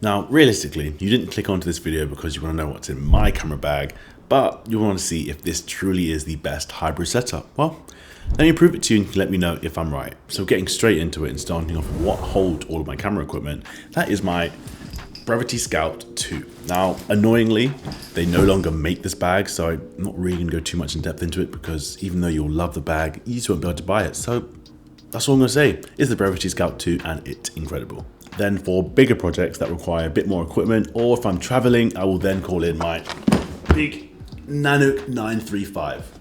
Now, realistically, you didn't click onto this video because you want to know what's in my camera bag, but you want to see if this truly is the best hybrid setup. Well, let me prove it to you and you can let me know if I'm right. So getting straight into it and starting off with what holds all of my camera equipment, that is my Brevity Scout 2. Now, annoyingly, they no longer make this bag, so I'm not really going to go too much in depth into it because even though you'll love the bag, you just won't be able to buy it. So that's all I'm going to say, is the Brevity Scout 2 and it's incredible. Then for bigger projects that require a bit more equipment, or if I'm traveling, I will then call in my big Nanook 935.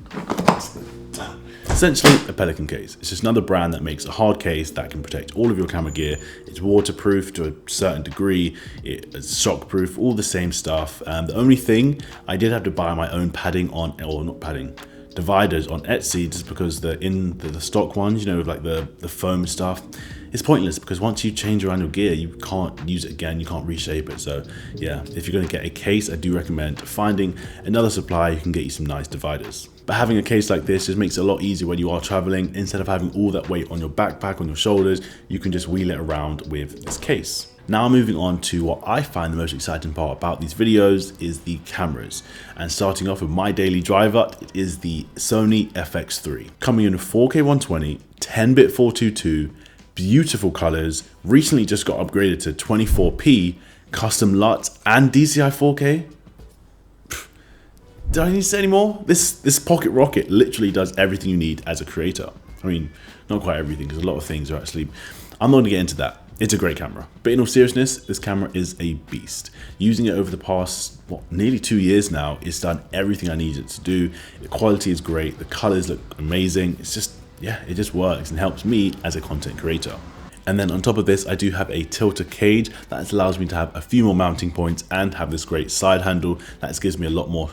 Essentially a Pelican case. It's just another brand that makes a hard case that can protect all of your camera gear. It's waterproof to a certain degree, it's shockproof, all the same stuff. The only thing, I did have to buy my own padding on, or not padding, dividers on Etsy, just because the stock ones, you know, like the foam stuff, it's pointless because once you change around your gear, you can't use it again, you can't reshape it. So yeah, if you're going to get a case, I do recommend finding another supplier who can get you some nice dividers. But having a case like this just makes it a lot easier when you are traveling. Instead of having all that weight on your backpack, on your shoulders, you can just wheel it around with this case. Now moving on to what I find the most exciting part about these videos is the cameras. And starting off with my daily driver, it is the Sony FX3. Coming in with 4K 120, 10-bit 422, beautiful colors, recently just got upgraded to 24p, custom LUTs and DCI 4K. Do I need to say any more? This pocket rocket literally does everything you need as a creator. I mean, not quite everything, because a lot of things are actually, I'm not gonna get into that. It's a great camera. But in all seriousness, this camera is a beast. Using it over the past, nearly 2 years now, it's done everything I needed it to do. The quality is great, the colors look amazing. It's just, yeah, it just works and helps me as a content creator. And then on top of this, I do have a tilter cage that allows me to have a few more mounting points and have this great side handle that gives me a lot more,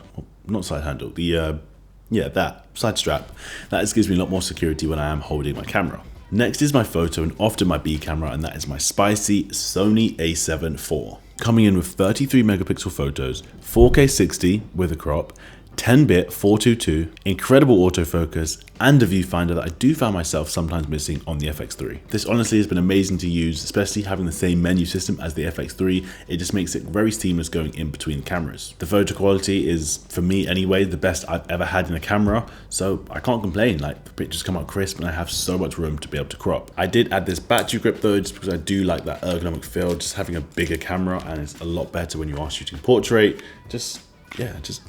not side handle, that side strap. That just gives me a lot more security when I am holding my camera. Next is my photo and often my B camera, and that is my spicy Sony a7 IV. Coming in with 33 megapixel photos, 4K 60 with a crop, 10-bit 422, incredible autofocus, and a viewfinder that I do find myself sometimes missing on the FX3. This honestly has been amazing to use, especially having the same menu system as the FX3. It just makes it very seamless going in between cameras. The photo quality is, for me anyway, the best I've ever had in a camera, so I can't complain. Like, the pictures come out crisp and I have so much room to be able to crop. I did add this battery grip though, just because I do like that ergonomic feel, just having a bigger camera, and it's a lot better when you are shooting portrait. Just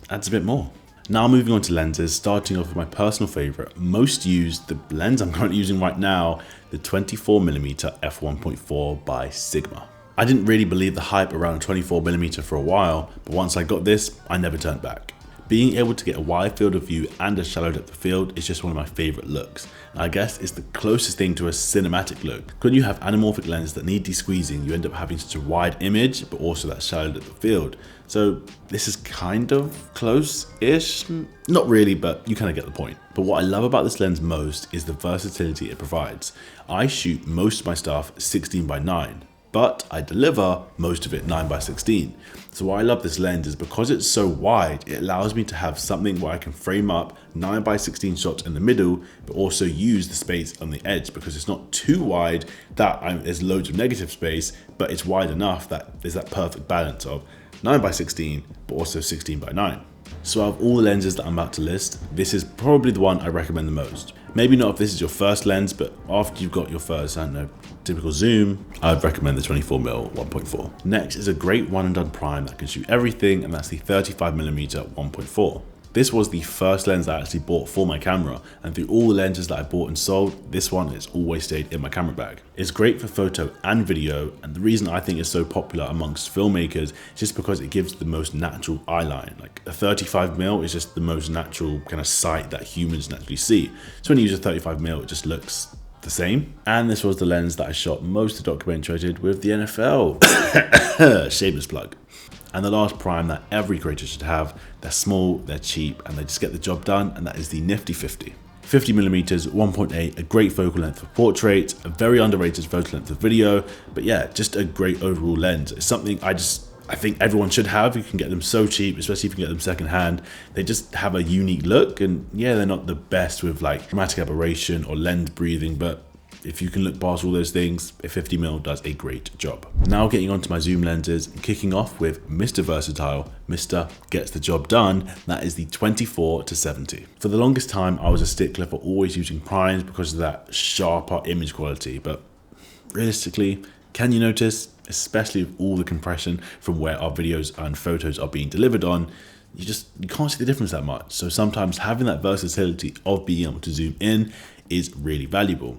adds a bit more. Now moving on to lenses, starting off with my personal favorite, most used, the lens I'm currently using right now, the 24mm f1.4 by Sigma. I didn't really believe the hype around 24mm for a while, but once I got this, I never turned back. Being able to get a wide field of view and a shallow depth of field is just one of my favorite looks. And I guess it's the closest thing to a cinematic look. When you have anamorphic lenses that need de-squeezing, you end up having such a wide image, but also that shallow depth of field. So this is kind of close-ish, not really, but you kind of get the point. But what I love about this lens most is the versatility it provides. I shoot most of my stuff 16:9. But I deliver most of it 9:16. So why I love this lens is because it's so wide, it allows me to have something where I can frame up 9:16 shots in the middle, but also use the space on the edge, because it's not too wide that there's loads of negative space, but it's wide enough that there's that perfect balance of 9:16, but also 16:9. So out of all the lenses that I'm about to list, this is probably the one I recommend the most. Maybe not if this is your first lens, but after you've got your first, I don't know, typical zoom, I'd recommend the 24mm 1.4. Next is a great one and done prime that can shoot everything, and that's the 35mm 1.4. This was the first lens I actually bought for my camera, and through all the lenses that I bought and sold, this one has always stayed in my camera bag. It's great for photo and video, and the reason I think it's so popular amongst filmmakers is just because it gives the most natural eye line. Like a 35mm is just the most natural kind of sight that humans naturally see. So when you use a 35mm, it just looks the same. And this was the lens that I shot most of the documentary I did with the NFL. Shameless plug. And the last prime that every creator should have, they're small, they're cheap, and they just get the job done, and that is the nifty 50. 50mm 1.8, a great focal length for portrait, a very underrated focal length for video, but yeah, just a great overall lens. It's something I think everyone should have. You can get them so cheap, especially if you can get them secondhand. They just have a unique look, and yeah, they're not the best with like chromatic aberration or lens breathing, but If you can look past all those things, a 50mm does a great job. Now getting onto my zoom lenses, and kicking off with Mr. Versatile, Mr. Gets the Job Done, that is the 24-70. For the longest time, I was a stickler for always using primes because of that sharper image quality, but realistically, can you notice, especially with all the compression from where our videos and photos are being delivered on, you can't see the difference that much. So sometimes having that versatility of being able to zoom in is really valuable.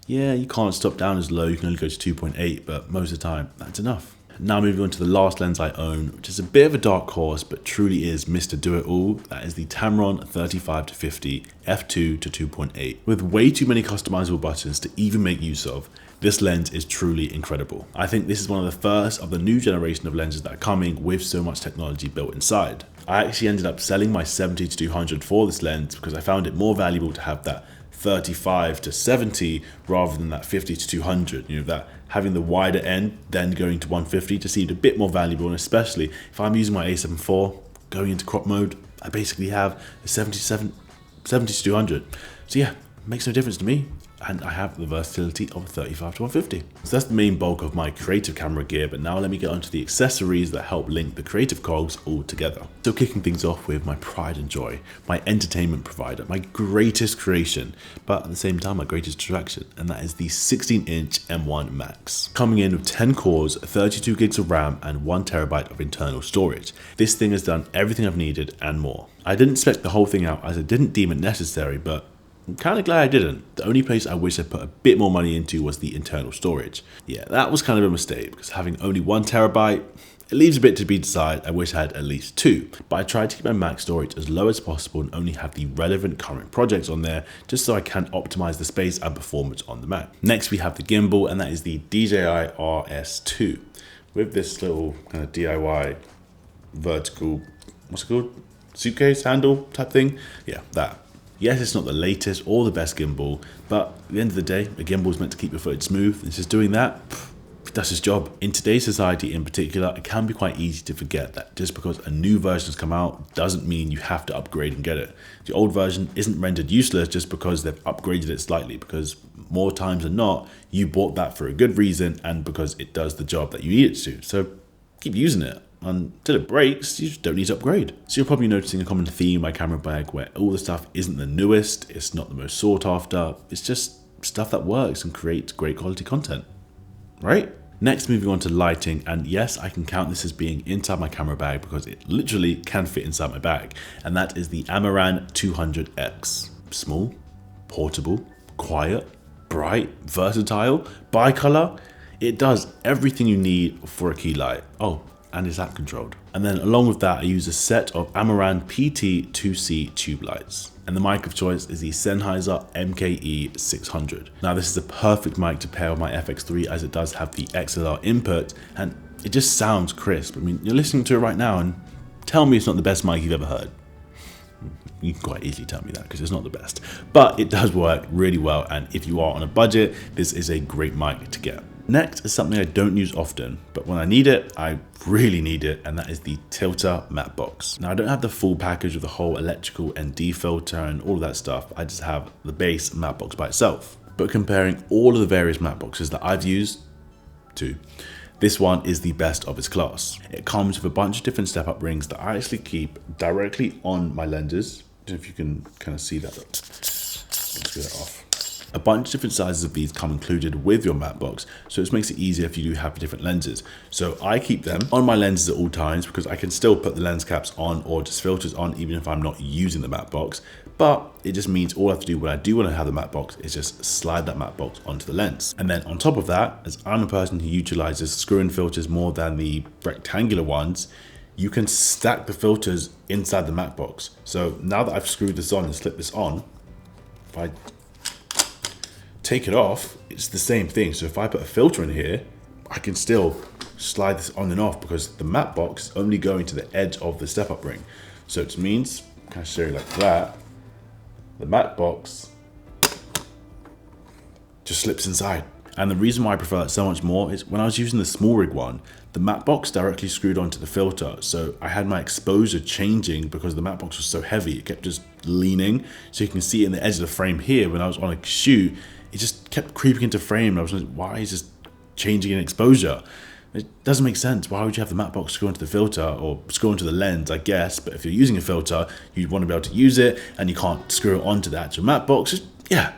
Yeah, you can't stop down as low, you can only go to 2.8, but most of the time, that's enough. Now moving on to the last lens I own, which is a bit of a dark horse, but truly is Mr. Do-It-All. That is the Tamron 35-50 f2 to 2.8. With way too many customizable buttons to even make use of, this lens is truly incredible. I think this is one of the first of the new generation of lenses that are coming with so much technology built inside. I actually ended up selling my 70-200 for this lens because I found it more valuable to have that 35-70 rather than that 50-200. You know, that having the wider end then going to 150 just seemed a bit more valuable, and especially if I'm using my A7 IV going into crop mode, I basically have a 70-200. So yeah, makes no difference to me. And I have the versatility of a 35-150. So that's the main bulk of my creative camera gear, but now let me get onto the accessories that help link the creative cogs all together. So kicking things off with my pride and joy, my entertainment provider, my greatest creation, but at the same time my greatest distraction, and that is the 16-inch M1 Max. Coming in with 10 cores, 32 gigs of RAM, and 1 terabyte of internal storage. This thing has done everything I've needed and more. I didn't spec the whole thing out as I didn't deem it necessary, but I'm kind of glad I didn't. The only place I wish I put a bit more money into was the internal storage. Yeah, that was kind of a mistake because having only 1 terabyte, it leaves a bit to be desired. I wish I had at least 2, but I tried to keep my max storage as low as possible and only have the relevant current projects on there just so I can optimize the space and performance on the Mac. Next we have the gimbal, and that is the DJI RS2 with this little kind of DIY vertical, what's it called? Suitcase handle type thing? Yeah, that. Yes, it's not the latest or the best gimbal, but at the end of the day, a gimbal is meant to keep your footage smooth, and just doing that, it does its job. In today's society in particular, it can be quite easy to forget that just because a new version has come out doesn't mean you have to upgrade and get it. The old version isn't rendered useless just because they've upgraded it slightly, because more times than not, you bought that for a good reason and because it does the job that you need it to. So keep using it. Until it breaks, you just don't need to upgrade. So you're probably noticing a common theme in my camera bag where all the stuff isn't the newest, it's not the most sought after, it's just stuff that works and creates great quality content, right? Next, moving on to lighting, and yes, I can count this as being inside my camera bag because it literally can fit inside my bag, and that is the Amaran 200X. Small, portable, quiet, bright, versatile, bicolor. It does everything you need for a key light. Oh, and is app controlled. And then along with that, I use a set of Amaran PT2C tube lights. And the mic of choice is the Sennheiser MKE 600. Now this is a perfect mic to pair with my FX3 as it does have the XLR input and it just sounds crisp. I mean, you're listening to it right now and tell me it's not the best mic you've ever heard. You can quite easily tell me that because it's not the best, but it does work really well. And if you are on a budget, this is a great mic to get. Next is something I don't use often, but when I need it, I really need it, and that is the Tilter matte box. Now I don't have the full package with the whole electrical ND filter and all of that stuff. I just have the base matte box by itself. But comparing all of the various matte boxes that I've used to, this one is the best of its class. It comes with a bunch of different step-up rings that I actually keep directly on my lenses. I don't know if you can kind of see that. Let's get that off. A bunch of different sizes of these come included with your matte box, so it makes it easier if you do have different lenses. So I keep them on my lenses at all times because I can still put the lens caps on or just filters on even if I'm not using the matte box. But it just means all I have to do when I do want to have the matte box is just slide that matte box onto the lens. And then on top of that, as I'm a person who utilizes screw-in filters more than the rectangular ones, you can stack the filters inside the matte box. So now that I've screwed this on and slipped this on, if I take it off, it's the same thing. So if I put a filter in here, I can still slide this on and off because the matte box is only going to the edge of the step-up ring. So it means, kind of show you like that, the matte box just slips inside. And the reason why I prefer it so much more is when I was using the small rig one, the matte box directly screwed onto the filter. So I had my exposure changing because the matte box was so heavy, it kept just leaning. So you can see it in the edge of the frame here when I was on a shoot, it just kept creeping into frame. I was like, why is this changing in exposure? It doesn't make sense. Why would you have the matte box screw into the filter or screw into the lens, I guess, but if you're using a filter, you want to be able to use it and you can't screw it onto the actual matte box. Just, yeah,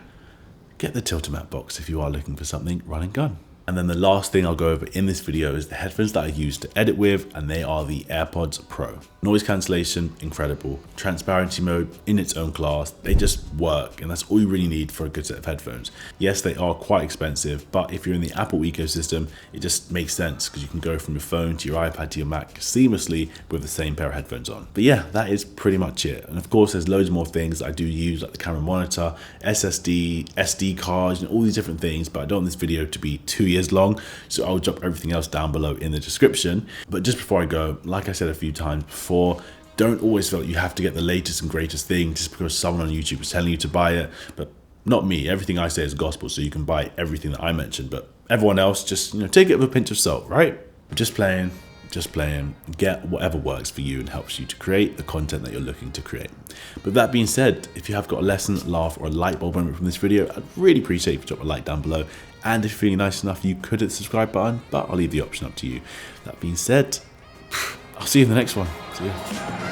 get the tilter matte box if you are looking for something run and gun. And then the last thing I'll go over in this video is the headphones that I use to edit with, and they are the AirPods Pro. Noise cancellation, incredible. Transparency mode, in its own class. They just work, and that's all you really need for a good set of headphones. Yes, they are quite expensive, but if you're in the Apple ecosystem, it just makes sense because you can go from your phone to your iPad to your Mac seamlessly with the same pair of headphones on. But yeah, that is pretty much it. And of course, there's loads more things that I do use, like the camera monitor, SSD, SD cards, and all these different things, but I don't want this video to be 2 years long, so I'll drop everything else down below in the description. But just before I go, like I said a few times before, don't always feel like you have to get the latest and greatest thing just because someone on YouTube is telling you to buy it. But not me. Everything I say is gospel, so you can buy everything that I mentioned, but everyone else, just take it with a pinch of salt, right? Just playing, get whatever works for you and helps you to create the content that you're looking to create. But that being said, if you have got a lesson, laugh, or a light bulb moment from this video, I'd really appreciate if you drop a like down below. And if you're feeling nice enough, you could hit the subscribe button, but I'll leave the option up to you. That being said, I'll see you in the next one. See ya.